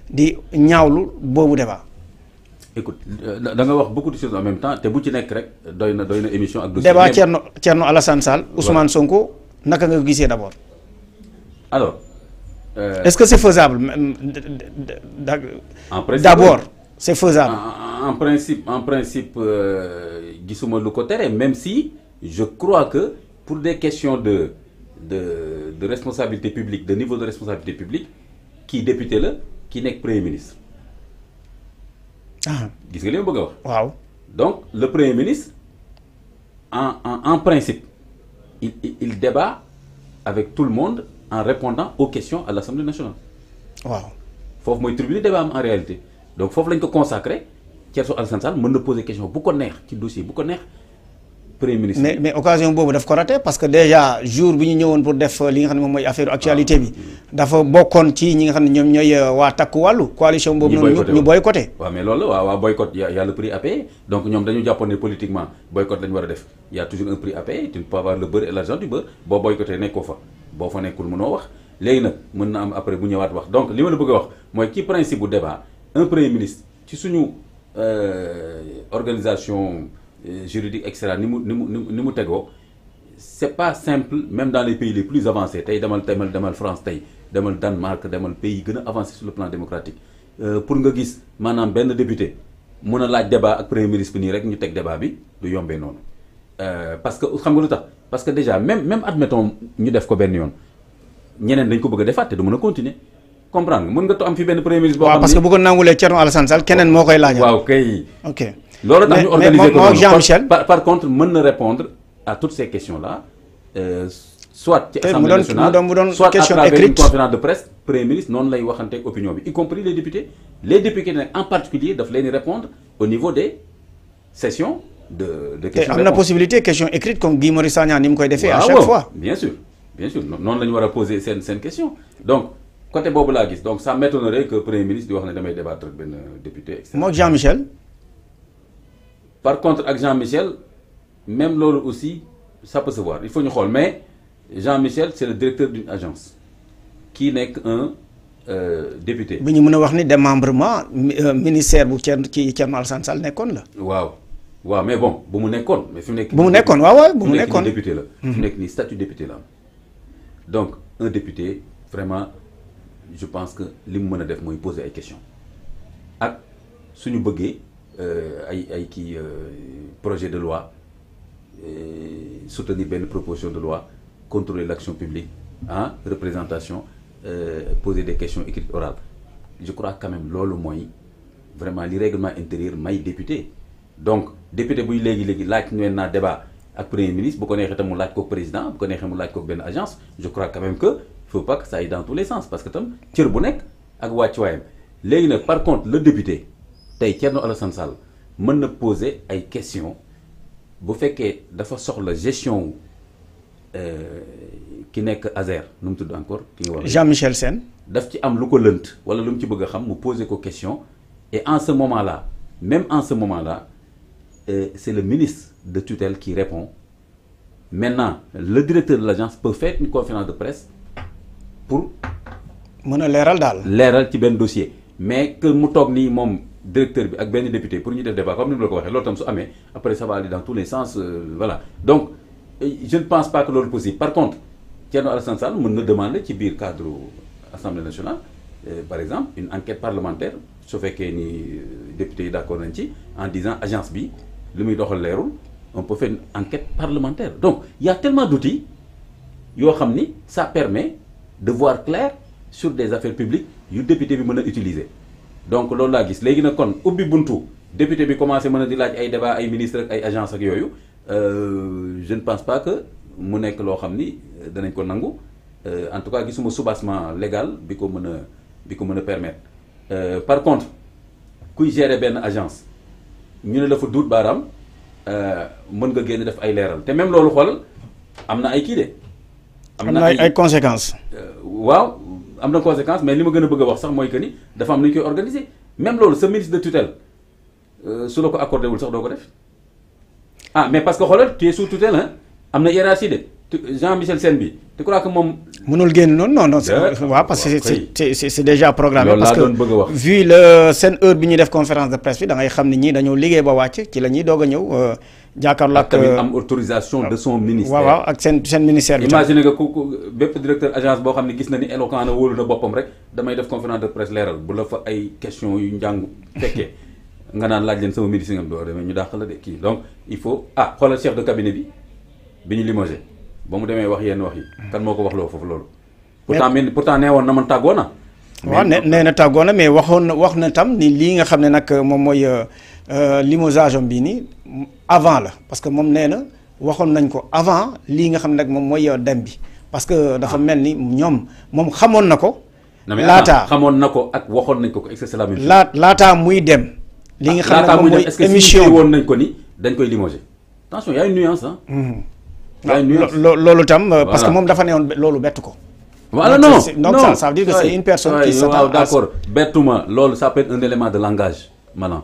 di ñaawlu boobu débat. écoute da nga wax beaucoup de choses en même temps te bu ci nekk rek doy na émission ak dossier. débat Thierno Alassane Sall. Ousmane Sonko naka nga ko gisee d'abord. alors. est-ce que c'est faisable d'abord c'est faisable. en principe gisuma lu ko tere même si je crois que pour des questions de responsabilité publique de niveau de responsabilité publique kii député la kii nekk premier ministre. gis nga li ma bëgg a wax. waaw donc le premier ministre en principe il débat avec tout le monde en répondant aux questions à l'Assemblée nationale. waaw foofu mooy tribune débat am en réalité donc foofu lañ ko consacré Thierno Alassane Sall mën na poser question bu ko neex ci dossier bu ko neex premier ministre. mais occasion boobu daf ko raté parce que déjà jour bi ñu ñëwoon pour def li nga xam ne moom mooy affaire actualité bi. dafa bokkoon ci ñi nga xam ne ñoom ñooy waa takku wàllu coalition boobu noonu ñu boycotté. waaw mais loolu la waaw boycott y a le prix à payer donc ñoom dañu jàppoon ne politiquement boycott lañu war a def y a toujours un prix à payer tu ne peux avoir le beurre et l'argent du beurre boo boycotté nekkoo fa boo fa nekkul mënoo wax léegi nag mën na am après bu ñëwaat wax donc li ma la bëgg a wax mooy ci principe bu débat un premier ministre ci suñu organisation juridique et cetera ni mu tegoo c'est pas simple même dans les pays les plus avancés tey demal France tey demal Danemark demal pays yi gën a avancé sur le plan démocratique pour nga gis maanaam benn député mën a laaj débat ak premier ministre bi nii rek ñu teg débat bi du yombee noonu parce que xam nga lu tax parce que déjà même admettons ñu def ko benn yoon ñeneen dañ ko bëgg a defaat te du mën a continuer comprendre nga mën nga to am fi benn premier ministre boo xam ne parce que bu ko nangulee Thierno Alassane Sall keneen moo koy laajal. waaw kay. ok loolu tax ñu organiser ko Jean-Michel par contre mën na répondre à toutes ces questions là soit ci assemblée nationale soit à travers une conférence de presse premier ministre noonu lay waxanteeg opinion bi y compris les députés nag en particulier daf leen di répondre au niveau des sessions de questions. am na possibilité question écrite comme Guy Marius Sagna ni mu koy defee à chaque fois. bien sûr noonu la ñu war a poser seen question donc côté boobu laa gis donc ça m'étonnerait que premier ministre di wax ne damay débattre ak benn député et cetera. moo Jean-Michel. par contre ak Jean-Michel même loolu aussi ça peut se voir il faut ñu xool mais Jean-Michel c'est le directeur d'une agence kii nekk un député. bi ñu mën a wax ni démembrement ministère bu Thierno Alassane Sall nekkoon la. waaw mais bon bu mu nekkoon mais fi mu nekk. bu mu nekkoon waaw bu mu nekkoon député la. fi mu nekk nii statut député la am donc un député vraiment je pense que li mu mën a def mooy poser ay questions ak suñu bëggee ay kii projet de loi soutenir benn proposition de loi contrôler l'action publique représentation poser des questions écrites orales je crois quand même loolu mooy vraiment li règlement intérieur may député donc député buy léegi laaj ñu naa débat ak premier ministre bu ko neexee tam mu laaj ko président bu ko neexee mu laaj ko benn agence je crois quand même que il faut pas que ça aille dans tous les sens parce que tam cër bu nekk ak wàccuwaayam léegi nag par contre le député tey Thierno Alassane Sall mën na poser ay questions bu fekkee dafa soxla gestion ki nekk Azer nu mu tudd encore ki nga wax Jean-Michel Sène daf ci am lu ko lënt wala lu mu ci bëgg a xam mu poser ko question et en ce moment là même en ce moment là c'est le ministre de tutelle qui répond maintenant le directeur de l'agence peut faire une conférence de presse pour mën a leeral ci benn dossier mais que mu toog nii moom directeur bi ak benn député pour ñu def débat comme ni mu la ko waxee loolu tam su amee après ça va aller dans tous les sens voilà donc je ne pense pas que loolu possible par contre Thierno Alassane Sall mën na demander ci biir cadre Assemblée nationale par exemple une enquête parlementaire su fekkee ni député yi d'accord nañ ci en disant agence bi li muy doxal leerul on peut faire une enquête parlementaire donc il y a tellement d'outils yoo xam ni ça permet de voir clair sur des affaires publiques yu député bi mën a utiliser donc loolu laa gis léegi nag kon ubbi buntu député bi commencé mën a di laaj ay débat ay ministre ak ay agence ak yooyu je ne pense pas que mu nekk loo xam ni danañ ko nangu en tout cas gisuma soubassement légal bi ko mën a permettre par contre kuy gérer benn agence ñu ne la fa duut baaraam mën nga génn def ay leeral te même loolu xoolal am na ay kii de. am na ay conséquences. waaw am na conséquence mais li ma gën a bëgg a wax sax mooy que ni dafa am nu ñu koy organiser même loolu sa ministre de tutelle su la ko accordé wul sax doo ko def mais parce que xoolal tu es sous tutelle am na hiérarchie de Jean-Michel Sène bi tu crois que moom. mënul génn noonu non waaw parce que c'est déjà programmé. parce que vu le seen heure bi ñuy def conférence de presse bi da ngay xam ne ñii dañoo liggéey ba wàcc ci la ñuy doog a ñëw jàkkaarloo ak. tamit am autorisation de son ministère. waaw ak seen ministère bi. imagine nga ku bépp directeur agence boo xam ne gis na ni éloquent na wóolu na boppam rek damay def conférence de presse leeral bu la fa ay questions yu njàng fekkee nga naan laaj leen sama ministre nga doo demee ñu dàq la de kii donc il faut xoolal chef de cabinet bi ñu limogé ba mu demee wax yenn wax yi kan moo ko wax loo foofu loolu. pourtant nee woon na man tàggoo na. waaw nee na tàggoo na mais wax na tam ni lii nga xam ne nag moom mooy limogeage am bii nii avant la parce que moom nee na waxoon nañ ko avant lii nga xam ne nag moom mooy dem bi parce que dafa mel ni moom xamoon na ko. laataa xamoon na ko ak waxoon nañ ko ko c'est la même chose. laataa muy dem. li nga xam ne moom mooy émission woon nañ ko ni dañ koy limogé attention y a une nuance loolu tam parce que moom dafa ne woon loolu bett ko. voilà non donc ça veut dire que c'est une personne qui s'attend waaw d'accord bettuma loolu ça peut être un élément de langage maintenant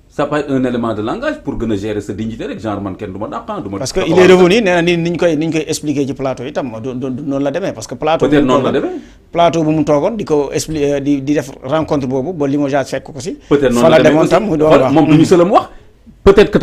ça peut être un élément de langage pour gën a gérer sa dignité rek genre man kenn du ma dàqan du ma. parce que il est revenu nee na ni ñu koy expliquer ci plateau itam noonu la demee parce que plateau. peut-être noonu la demee. plateau bu mu toogoon di ko expliquer di def rencontre boobu ba limogeage fekk ko si. peut-être noonu fa la demoon tam mu doon wax moom du ñu sëlam wax peut-être que